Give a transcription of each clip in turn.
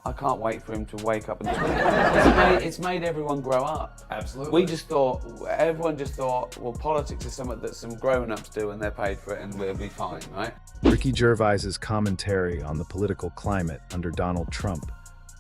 I can't wait for him to wake up and tweet. It's made everyone grow up. Absolutely. Everyone just thought, well, politics is something that some grown-ups do and they're paid for it and we'll be fine, right? Ricky Gervais's commentary on the political climate under Donald Trump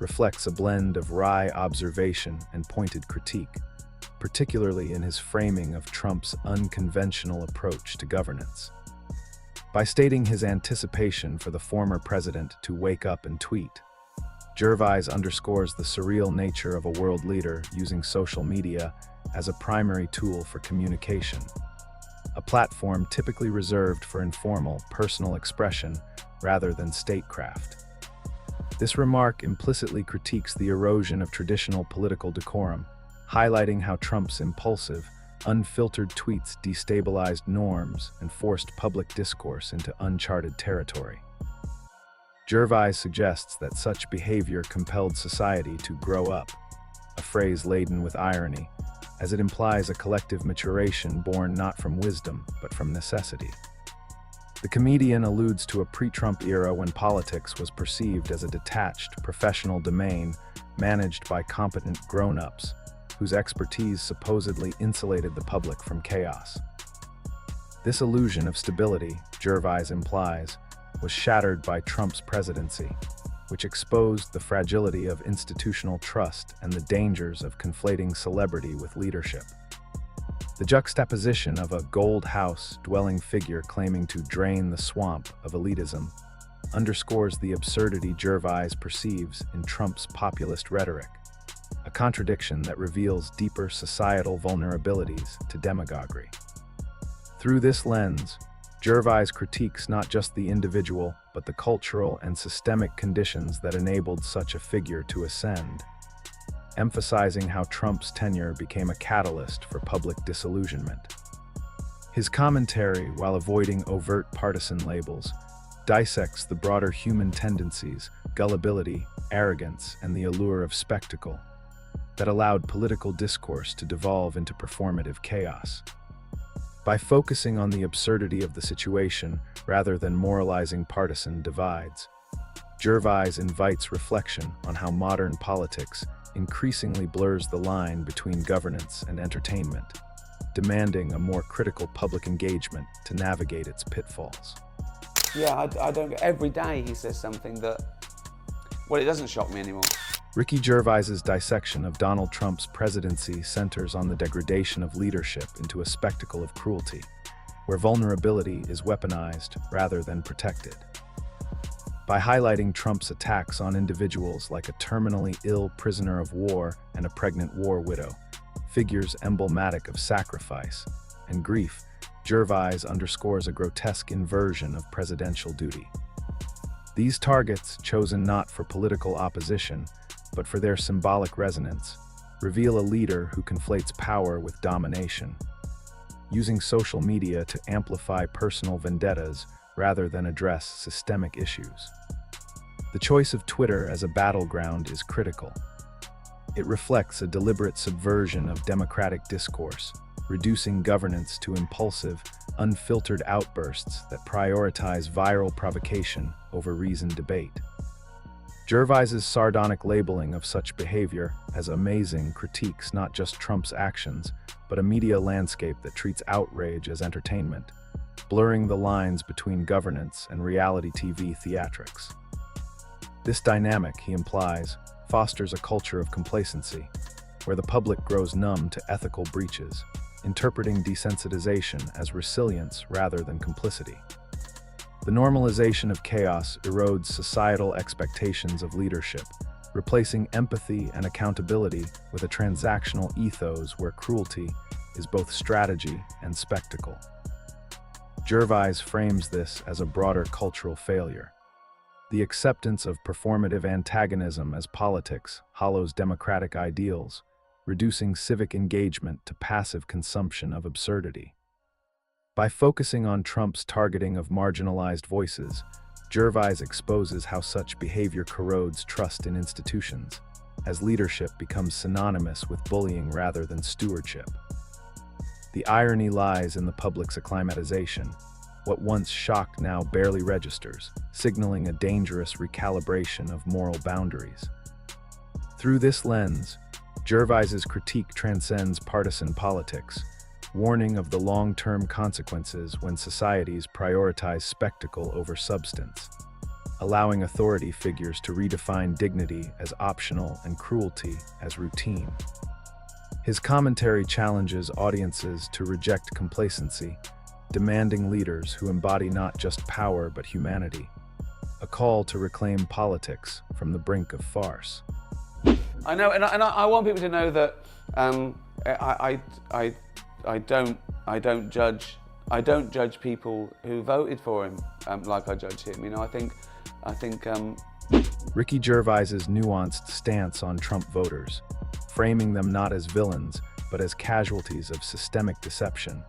reflects a blend of wry observation and pointed critique, particularly in his framing of Trump's unconventional approach to governance. By stating his anticipation for the former president to wake up and tweet, Gervais underscores the surreal nature of a world leader using social media as a primary tool for communication, a platform typically reserved for informal, personal expression rather than statecraft. This remark implicitly critiques the erosion of traditional political decorum, highlighting how Trump's impulsive, unfiltered tweets destabilized norms and forced public discourse into uncharted territory. Gervais suggests that such behavior compelled society to grow up, a phrase laden with irony, as it implies a collective maturation born not from wisdom, but from necessity. The comedian alludes to a pre-Trump era when politics was perceived as a detached, professional domain managed by competent grown-ups, whose expertise supposedly insulated the public from chaos. This illusion of stability, Gervais implies, was shattered by Trump's presidency, which exposed the fragility of institutional trust and the dangers of conflating celebrity with leadership. The juxtaposition of a gold house-dwelling figure claiming to drain the swamp of elitism underscores the absurdity Gervais perceives in Trump's populist rhetoric, a contradiction that reveals deeper societal vulnerabilities to demagoguery. Through this lens, Gervais critiques not just the individual, but the cultural and systemic conditions that enabled such a figure to ascend, emphasizing how Trump's tenure became a catalyst for public disillusionment. His commentary, while avoiding overt partisan labels, dissects the broader human tendencies, gullibility, arrogance, and the allure of spectacle that allowed political discourse to devolve into performative chaos. By focusing on the absurdity of the situation rather than moralizing partisan divides, Gervais invites reflection on how modern politics increasingly blurs the line between governance and entertainment, demanding a more critical public engagement to navigate its pitfalls. Yeah, I don't. Every day he says something that, well, it doesn't shock me anymore. Ricky Gervais's dissection of Donald Trump's presidency centers on the degradation of leadership into a spectacle of cruelty, where vulnerability is weaponized rather than protected. By highlighting Trump's attacks on individuals like a terminally ill prisoner of war and a pregnant war widow, figures emblematic of sacrifice and grief, Gervais underscores a grotesque inversion of presidential duty. These targets, chosen not for political opposition, but for their symbolic resonance, reveal a leader who conflates power with domination, using social media to amplify personal vendettas rather than address systemic issues. The choice of Twitter as a battleground is critical. It reflects a deliberate subversion of democratic discourse, reducing governance to impulsive, unfiltered outbursts that prioritize viral provocation over reasoned debate. Gervais's sardonic labeling of such behavior as amazing critiques not just Trump's actions, but a media landscape that treats outrage as entertainment, blurring the lines between governance and reality TV theatrics. This dynamic, he implies, fosters a culture of complacency, where the public grows numb to ethical breaches, interpreting desensitization as resilience rather than complicity. The normalization of chaos erodes societal expectations of leadership, replacing empathy and accountability with a transactional ethos where cruelty is both strategy and spectacle. Gervais frames this as a broader cultural failure. The acceptance of performative antagonism as politics hollows democratic ideals, reducing civic engagement to passive consumption of absurdity. By focusing on Trump's targeting of marginalized voices, Gervais exposes how such behavior corrodes trust in institutions, as leadership becomes synonymous with bullying rather than stewardship. The irony lies in the public's acclimatization, what once shocked now barely registers, signaling a dangerous recalibration of moral boundaries. Through this lens, Gervais's critique transcends partisan politics, warning of the long-term consequences when societies prioritize spectacle over substance, allowing authority figures to redefine dignity as optional and cruelty as routine. His commentary challenges audiences to reject complacency, demanding leaders who embody not just power but humanity, a call to reclaim politics from the brink of farce. I know, and I want people to know that I don't judge people who voted for him like I judge him. You know, I think. Ricky Gervais's nuanced stance on Trump voters, framing them not as villains but as casualties of systemic deception,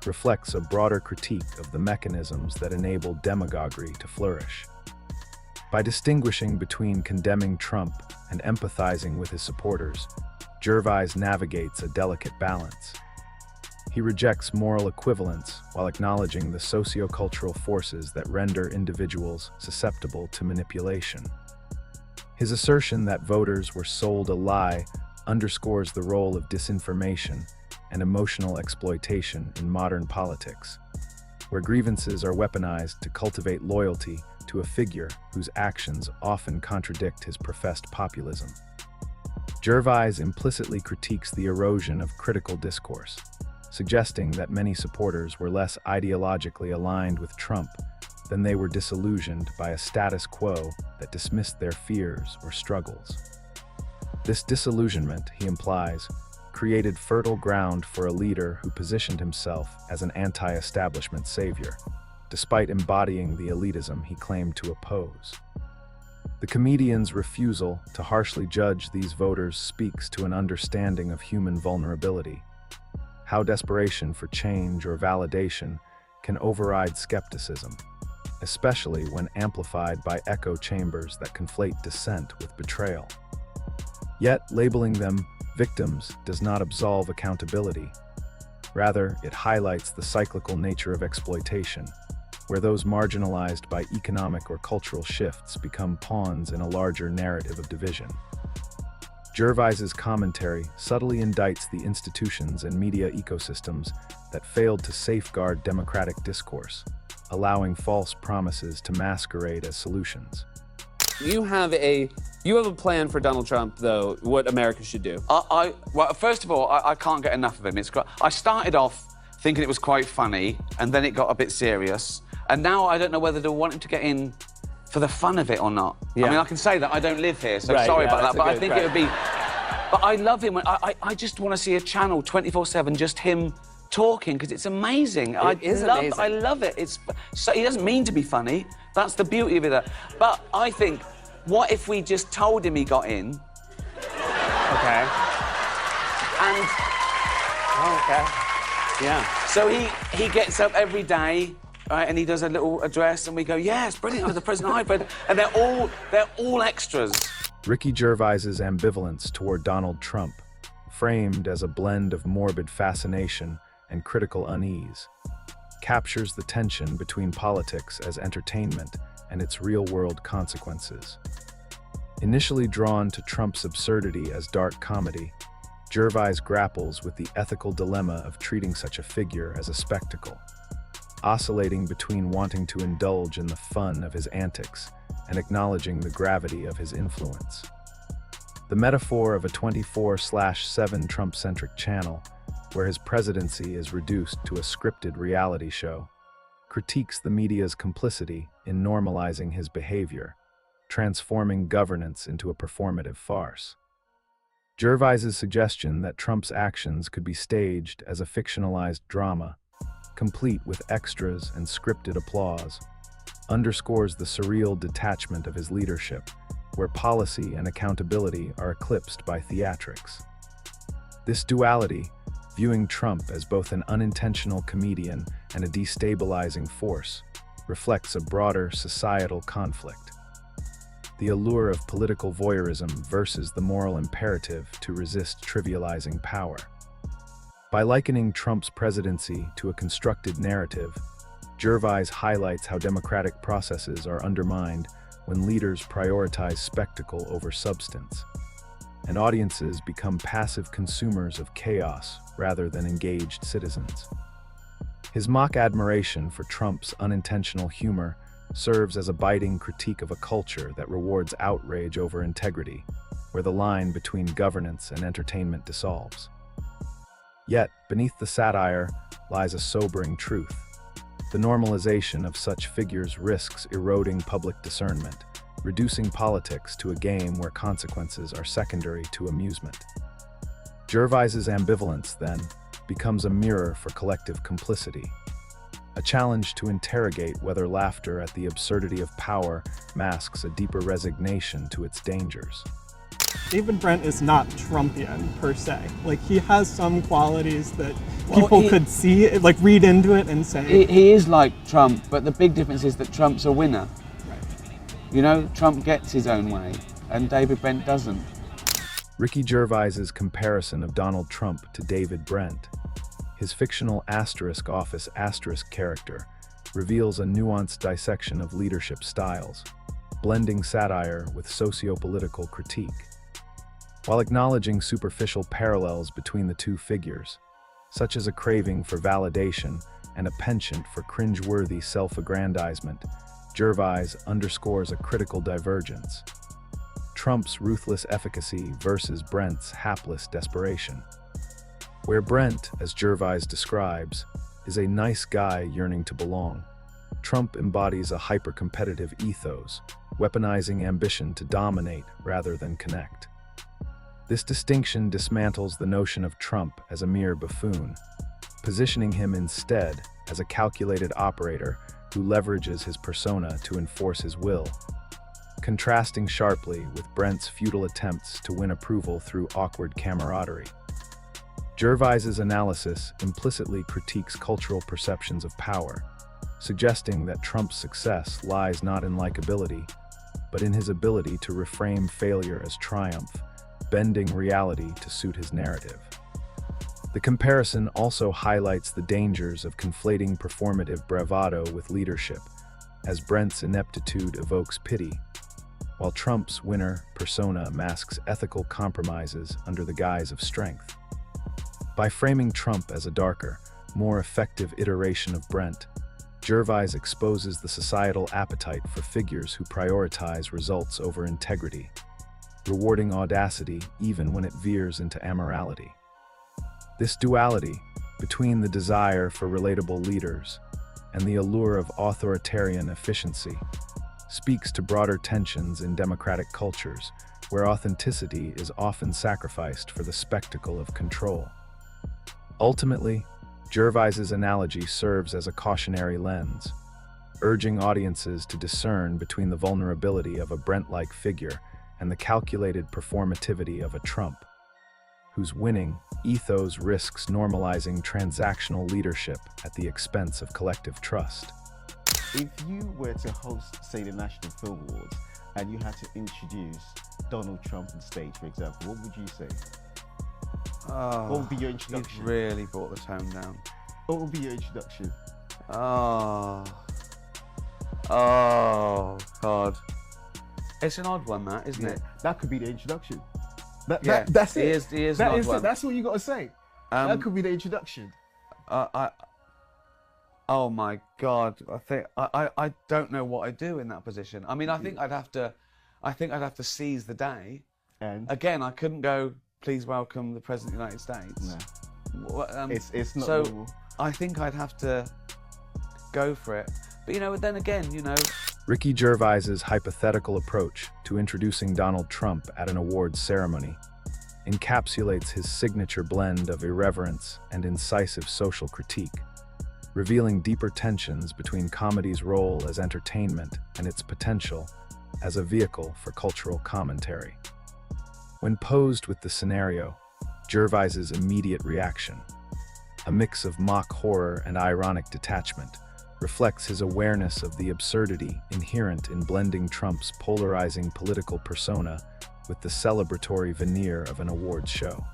reflects a broader critique of the mechanisms that enable demagoguery to flourish. By distinguishing between condemning Trump and empathizing with his supporters, Gervais navigates a delicate balance. He rejects moral equivalence while acknowledging the sociocultural forces that render individuals susceptible to manipulation. His assertion that voters were sold a lie underscores the role of disinformation and emotional exploitation in modern politics, where grievances are weaponized to cultivate loyalty to a figure whose actions often contradict his professed populism. Gervais implicitly critiques the erosion of critical discourse, suggesting that many supporters were less ideologically aligned with Trump than they were disillusioned by a status quo that dismissed their fears or struggles. This disillusionment, he implies, created fertile ground for a leader who positioned himself as an anti-establishment savior, despite embodying the elitism he claimed to oppose. The comedian's refusal to harshly judge these voters speaks to an understanding of human vulnerability, how desperation for change or validation can override skepticism, especially when amplified by echo chambers that conflate dissent with betrayal. Yet, labeling them victims does not absolve accountability. Rather, it highlights the cyclical nature of exploitation, where those marginalized by economic or cultural shifts become pawns in a larger narrative of division. Gervais's commentary subtly indicts the institutions and media ecosystems that failed to safeguard democratic discourse, allowing false promises to masquerade as solutions. You have a plan for Donald Trump, though, what America should do. Well, first of all, I can't get enough of him. I started off thinking it was quite funny, and then it got a bit serious, and now I don't know whether to want him to get in for the fun of it or not. Yeah. I mean, I can say that I don't live here, so sorry about that, but I think it would be... But I love him. I just want to see a channel 24/7, just him talking, because it's amazing. Amazing. I love it. So he doesn't mean to be funny. That's the beauty of it. But I think, what if we just told him he got in? Okay. And... Oh, okay. Yeah. So he gets up every day, right, and he does a little address, and we go, yes, brilliant, I was the president hybrid. And they're all extras. Ricky Gervais's ambivalence toward Donald Trump, framed as a blend of morbid fascination and critical unease, captures the tension between politics as entertainment and its real-world consequences. Initially drawn to Trump's absurdity as dark comedy, Gervais grapples with the ethical dilemma of treating such a figure as a spectacle, oscillating between wanting to indulge in the fun of his antics and acknowledging the gravity of his influence. The metaphor of a 24/7 Trump-centric channel, where his presidency is reduced to a scripted reality show, critiques the media's complicity in normalizing his behavior, transforming governance into a performative farce. Gervais's suggestion that Trump's actions could be staged as a fictionalized drama, complete with extras and scripted applause, underscores the surreal detachment of his leadership, where policy and accountability are eclipsed by theatrics. This duality, viewing Trump as both an unintentional comedian and a destabilizing force, reflects a broader societal conflict. The allure of political voyeurism versus the moral imperative to resist trivializing power. By likening Trump's presidency to a constructed narrative, Gervais highlights how democratic processes are undermined when leaders prioritize spectacle over substance, and audiences become passive consumers of chaos rather than engaged citizens. His mock admiration for Trump's unintentional humor serves as a biting critique of a culture that rewards outrage over integrity, where the line between governance and entertainment dissolves. Yet, beneath the satire lies a sobering truth. The normalization of such figures risks eroding public discernment, reducing politics to a game where consequences are secondary to amusement. Gervais's ambivalence, then, becomes a mirror for collective complicity, a challenge to interrogate whether laughter at the absurdity of power masks a deeper resignation to its dangers. David Brent is not Trumpian per se. Like, he has some qualities that people could see, like read into it and say. He is like Trump, but the big difference is that Trump's a winner. Right. You know, Trump gets his own way, and David Brent doesn't. Ricky Gervais's comparison of Donald Trump to David Brent, his fictional *office* character, reveals a nuanced dissection of leadership styles, blending satire with socio-political critique. While acknowledging superficial parallels between the two figures, such as a craving for validation and a penchant for cringe-worthy self-aggrandizement, Gervais underscores a critical divergence: Trump's ruthless efficacy versus Brent's hapless desperation. Where Brent, as Gervais describes, is a nice guy yearning to belong, Trump embodies a hyper-competitive ethos, weaponizing ambition to dominate rather than connect. This distinction dismantles the notion of Trump as a mere buffoon, positioning him instead as a calculated operator who leverages his persona to enforce his will, contrasting sharply with Brent's futile attempts to win approval through awkward camaraderie. Gervais's analysis implicitly critiques cultural perceptions of power, suggesting that Trump's success lies not in likability, but in his ability to reframe failure as triumph, bending reality to suit his narrative. The comparison also highlights the dangers of conflating performative bravado with leadership, as Brent's ineptitude evokes pity, while Trump's winner persona masks ethical compromises under the guise of strength. By framing Trump as a darker, more effective iteration of Brent, Gervais exposes the societal appetite for figures who prioritize results over integrity, rewarding audacity even when it veers into amorality. This duality between the desire for relatable leaders and the allure of authoritarian efficiency speaks to broader tensions in democratic cultures where authenticity is often sacrificed for the spectacle of control. Ultimately, Gervais's analogy serves as a cautionary lens, urging audiences to discern between the vulnerability of a Brent-like figure and the calculated performativity of a Trump, whose winning ethos risks normalizing transactional leadership at the expense of collective trust. If you were to host, say, the National Film Awards, and you had to introduce Donald Trump on stage, for example, what would you say? Oh, What would be your introduction? You've really brought the tone down. What would be your introduction? Oh, God. It's an odd one, that, isn't it? That could be the introduction. Yeah, That's it. He is an odd one. That's what you got to say. That could be the introduction. Oh my God! I don't know what I'd do in that position. I mean, I think I'd have to seize the day. And Again, I couldn't go, please welcome the President of the United States. No. It's not so normal. I think I'd have to go for it. But then again, Ricky Gervais's hypothetical approach to introducing Donald Trump at an awards ceremony encapsulates his signature blend of irreverence and incisive social critique, revealing deeper tensions between comedy's role as entertainment and its potential as a vehicle for cultural commentary. When posed with the scenario, Gervais's immediate reaction, a mix of mock horror and ironic detachment, reflects his awareness of the absurdity inherent in blending Trump's polarizing political persona with the celebratory veneer of an awards show.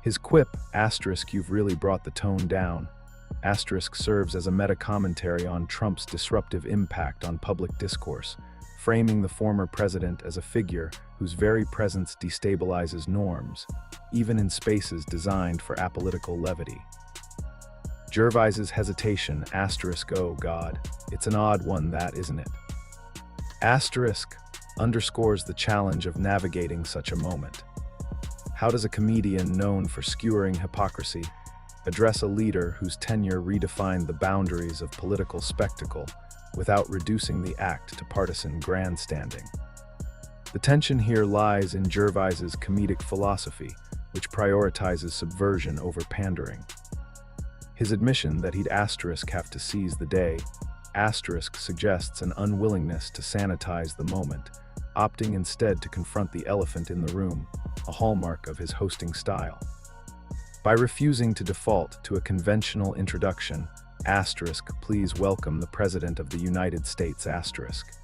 His quip, *, "You've really brought the tone down," Asterisk serves as a meta-commentary on Trump's disruptive impact on public discourse, framing the former president as a figure whose very presence destabilizes norms, even in spaces designed for apolitical levity. Gervais's hesitation, asterisk, oh God, it's an odd one that, isn't it? Asterisk underscores the challenge of navigating such a moment. How does a comedian known for skewering hypocrisy address a leader whose tenure redefined the boundaries of political spectacle without reducing the act to partisan grandstanding? The tension here lies in Gervais's comedic philosophy, which prioritizes subversion over pandering. His admission that he'd asterisk have to seize the day, asterisk suggests an unwillingness to sanitize the moment, opting instead to confront the elephant in the room, a hallmark of his hosting style. By refusing to default to a conventional introduction, asterisk, please welcome the President of the United States, asterisk.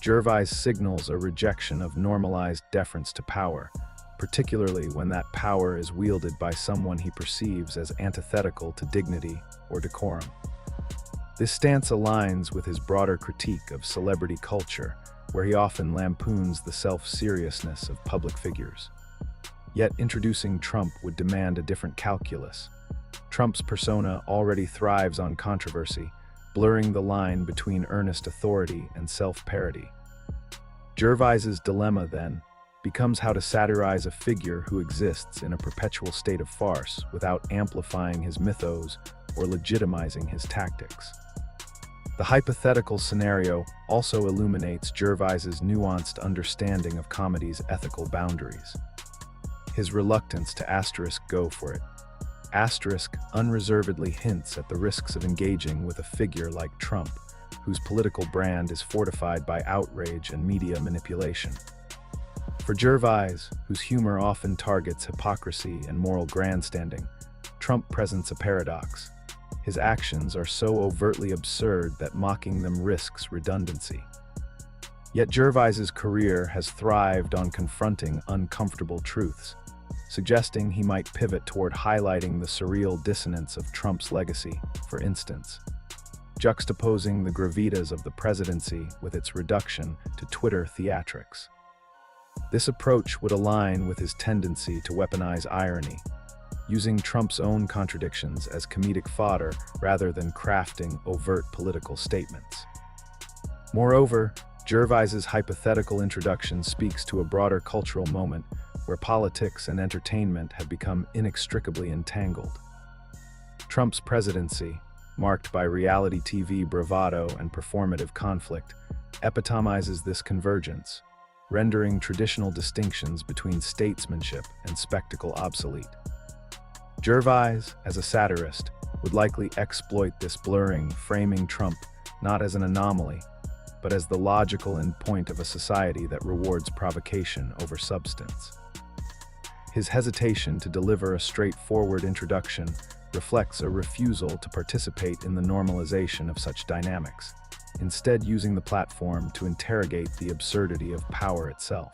Gervais signals a rejection of normalized deference to power, particularly when that power is wielded by someone he perceives as antithetical to dignity or decorum. This stance aligns with his broader critique of celebrity culture, where he often lampoons the self-seriousness of public figures. Yet introducing Trump would demand a different calculus. Trump's persona already thrives on controversy, blurring the line between earnest authority and self-parody. Gervais's dilemma, then, becomes how to satirize a figure who exists in a perpetual state of farce without amplifying his mythos or legitimizing his tactics. The hypothetical scenario also illuminates Gervais's nuanced understanding of comedy's ethical boundaries. His reluctance to asterisk go for it, asterisk unreservedly hints at the risks of engaging with a figure like Trump, whose political brand is fortified by outrage and media manipulation. For Gervais, whose humor often targets hypocrisy and moral grandstanding, Trump presents a paradox. His actions are so overtly absurd that mocking them risks redundancy. Yet Gervais's career has thrived on confronting uncomfortable truths, suggesting he might pivot toward highlighting the surreal dissonance of Trump's legacy, for instance, juxtaposing the gravitas of the presidency with its reduction to Twitter theatrics. This approach would align with his tendency to weaponize irony, using Trump's own contradictions as comedic fodder rather than crafting overt political statements. Moreover, Gervais's hypothetical introduction speaks to a broader cultural moment where politics and entertainment have become inextricably entangled. Trump's presidency, marked by reality TV bravado and performative conflict, epitomizes this convergence, rendering traditional distinctions between statesmanship and spectacle obsolete. Gervais, as a satirist, would likely exploit this blurring, framing Trump not as an anomaly, but as the logical endpoint of a society that rewards provocation over substance. His hesitation to deliver a straightforward introduction reflects a refusal to participate in the normalization of such dynamics, instead using the platform to interrogate the absurdity of power itself.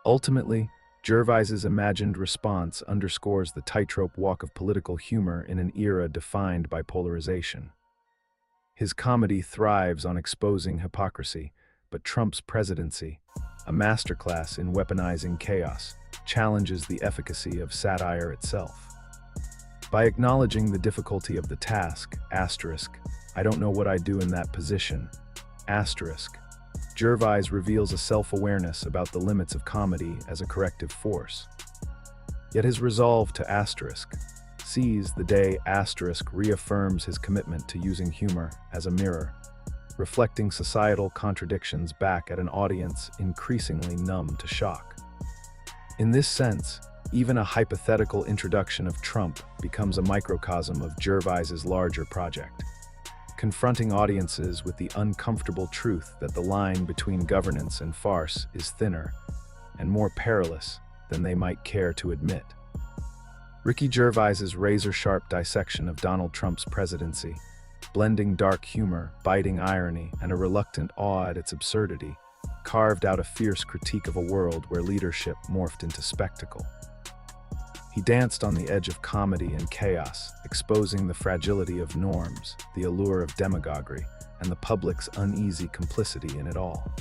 Ultimately, Gervais's imagined response underscores the tightrope walk of political humor in an era defined by polarization. His comedy thrives on exposing hypocrisy, but Trump's presidency, a masterclass in weaponizing chaos, challenges the efficacy of satire itself. By acknowledging the difficulty of the task, asterisk, I don't know what I'd do in that position, asterisk, Gervais reveals a self-awareness about the limits of comedy as a corrective force. Yet his resolve to asterisk seize the day asterisk reaffirms his commitment to using humor as a mirror, reflecting societal contradictions back at an audience increasingly numb to shock. In this sense, even a hypothetical introduction of Trump becomes a microcosm of Gervais's larger project, confronting audiences with the uncomfortable truth that the line between governance and farce is thinner and more perilous than they might care to admit. Ricky Gervais's razor-sharp dissection of Donald Trump's presidency, blending dark humor, biting irony, and a reluctant awe at its absurdity, carved out a fierce critique of a world where leadership morphed into spectacle. He danced on the edge of comedy and chaos, exposing the fragility of norms, the allure of demagoguery, and the public's uneasy complicity in it all.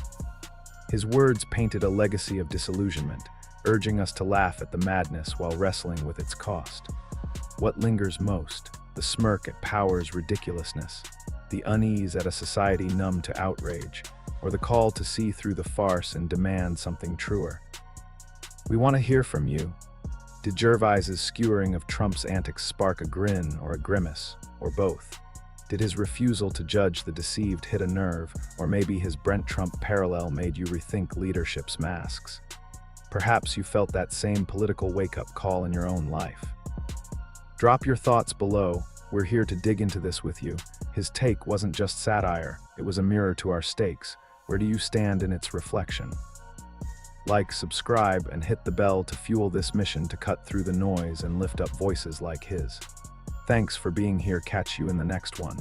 His words painted a legacy of disillusionment, urging us to laugh at the madness while wrestling with its cost. What lingers most? The smirk at power's ridiculousness, the unease at a society numb to outrage, or the call to see through the farce and demand something truer? We want to hear from you. Did Gervais's skewering of Trump's antics spark a grin or a grimace, or both? Did his refusal to judge the deceived hit a nerve, or maybe his Brent Trump parallel made you rethink leadership's masks? Perhaps you felt that same political wake-up call in your own life. Drop your thoughts below. We're here to dig into this with you. His take wasn't just satire, it was a mirror to our stakes. Where do you stand in its reflection? Like, subscribe, and hit the bell to fuel this mission to cut through the noise and lift up voices like his. Thanks for being here. Catch you in the next one.